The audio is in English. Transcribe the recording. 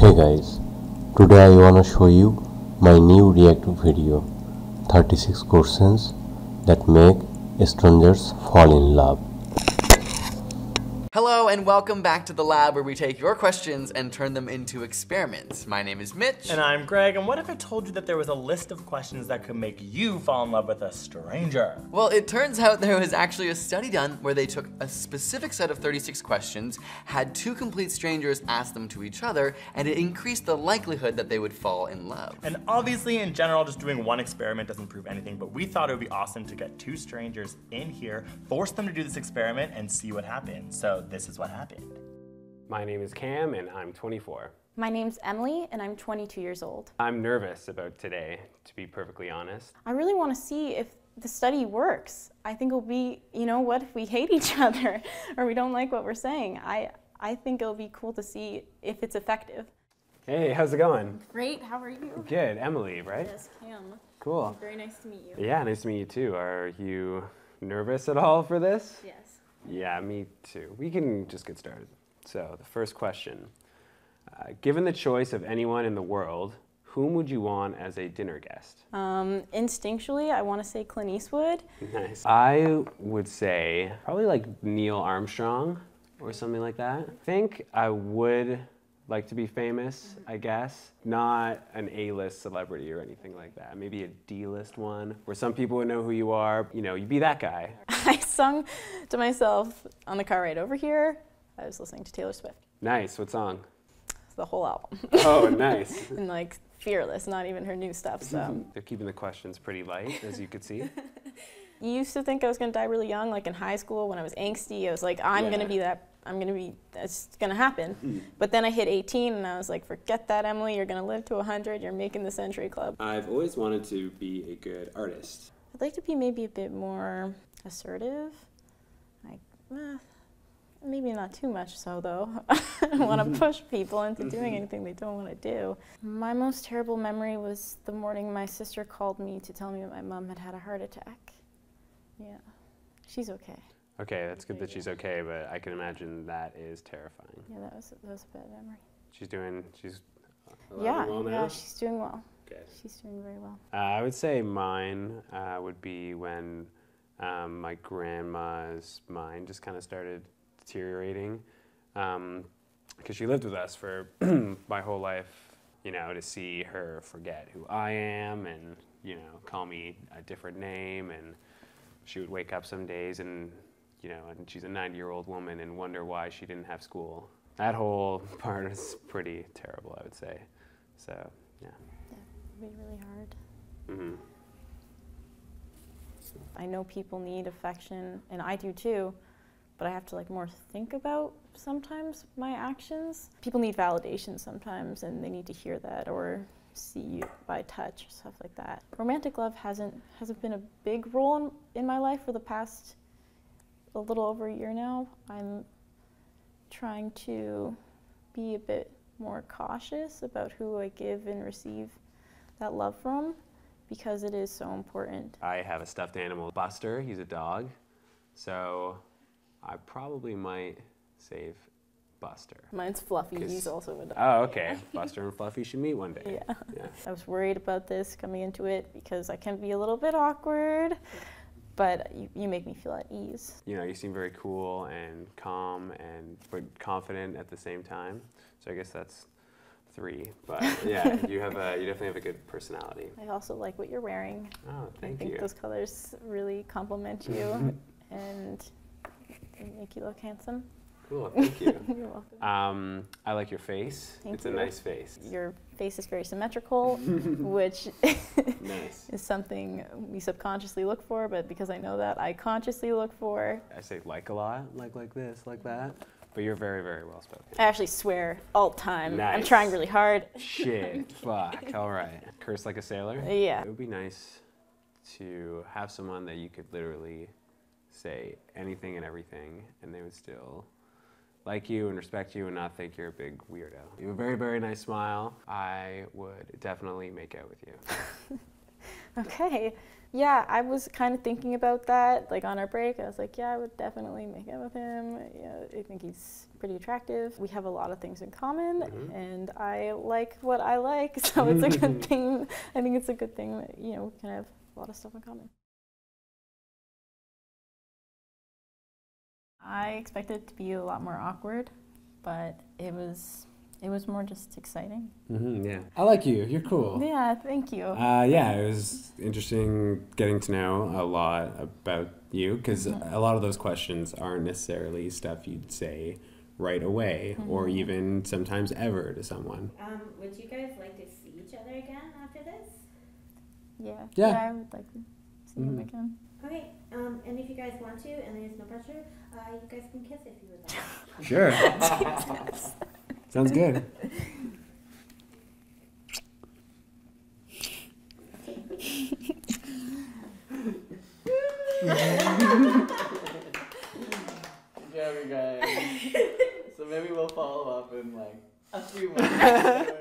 Hey guys, today I wanna show you my new reactive video 36 questions that make strangers fall in love. Hello and welcome back to the lab where we take your questions and turn them into experiments. My name is Mitch. And I'm Greg, and what if I told you that there was a list of questions that could make you fall in love with a stranger? Well, it turns out there was actually a study done where they took a specific set of 36 questions, had two complete strangers ask them to each other, and it increased the likelihood that they would fall in love. And obviously, in general, just doing one experiment doesn't prove anything, but we thought it would be awesome to get two strangers in here, force them to do this experiment, and see what happens. So this is what happened. My name is Cam and I'm 24. My name's Emily and I'm 22 years old. I'm nervous about today, to be perfectly honest. I really want to see if the study works. I think it'll be, what if we hate each other or we don't like what we're saying? I think it'll be cool to see if it's effective. Hey, how's it going? Great, how are you? Good, Emily, right? Yes, Cam. Cool. Very nice to meet you. Yeah, nice to meet you too. Are you nervous at all for this? Yes. Yeah, me too. We can just get started. So, the first question. Given the choice of anyone in the world, whom would you want as a dinner guest? Instinctually, I want to say Clint Eastwood. Nice. I would say probably like Neil Armstrong or something like that. I think I would like to be famous, I guess. Not an A-list celebrity or anything like that. Maybe a D-list one where some people would know who you are. You'd be that guy. I sung to myself on the car ride over here. I was listening to Taylor Swift. Nice, what song? The whole album. Oh, nice. And like Fearless, not even her new stuff, so. They're keeping the questions pretty light, as you could see. You used to think I was gonna die really young, like in high school when I was angsty. I was like, it's gonna happen. But then I hit 18 and I was like, forget that, Emily, you're gonna live to 100, you're making the Century Club. I've always wanted to be a good artist. I'd like to be maybe a bit more assertive. Like, maybe not too much so though. I don't want to push people into doing anything they don't want to do. My most terrible memory was the morning my sister called me to tell me that my mom had had a heart attack. Yeah, she's okay. Okay, that's good that she's okay, but I can imagine that is terrifying. Yeah, that was a bad memory. She's Yeah, well now? yeah, she's doing well. Good. She's doing very well. I would say mine would be when my grandma's mind just kind of started deteriorating, because she lived with us for my whole life, to see her forget who I am and, call me a different name, and she would wake up some days and, and she's a 90-year-old woman and wonder why she didn't have school. That whole part is pretty terrible, I would say. So, yeah. Yeah, it would be really hard. Mm-hmm. I know people need affection, and I do too, but I have to more think about sometimes my actions. People need validation sometimes, and they need to hear that or see you by touch or stuff like that. Romantic love hasn't been a big role in my life for the past a little over a year now. I'm trying to be a bit more cautious about who I give and receive that love from, because it is so important. I have a stuffed animal, Buster. He's a dog, so I probably might save Buster. Mine's Fluffy, he's also a dog. Oh, okay. Buster and Fluffy should meet one day. Yeah. Yeah. I was worried about this coming into it because I can be a little bit awkward, but you make me feel at ease. You seem very cool and calm but confident at the same time. So I guess that's 3. But yeah, you definitely have a good personality. I also like what you're wearing. Oh, thank you. I think those colors really complement you and make you look handsome. Cool, thank you. You're welcome. I like your face. Thank it's you. a nice face. Your face is very symmetrical, which Nice. is something we subconsciously look for, but because I know that, I consciously look for. I say like a lot, like this, like that. But you're very, very well spoken. I actually swear all the time. Nice. I'm trying really hard. Shit, fuck, all right. Curse like a sailor? Yeah. It would be nice to have someone that you could literally say anything and everything, and they would still like you and respect you and not think you're a big weirdo. You have a very, very nice smile. I would definitely make out with you. Okay. Yeah, I was kind of thinking about that, like on our break. I was like, yeah, I would definitely make out with him. Yeah, I think he's pretty attractive. We have a lot of things in common, and I like what I like, so it's a good thing. I think it's a good thing that, you know, we kind of have a lot of stuff in common. I expected it to be a lot more awkward, but it was more just exciting. Yeah, I like you. You're cool. Yeah, thank you. Yeah, it was interesting getting to know a lot about you, because a lot of those questions aren't necessarily stuff you'd say right away or even sometimes ever to someone. Would you guys like to see each other again after this? Yeah, I would like to see him again. Okay, and if you guys want to, and there's no pressure, you guys can kiss if you would like. Sure. Sounds good. Good job, you guys. So maybe we'll follow up in like a few months.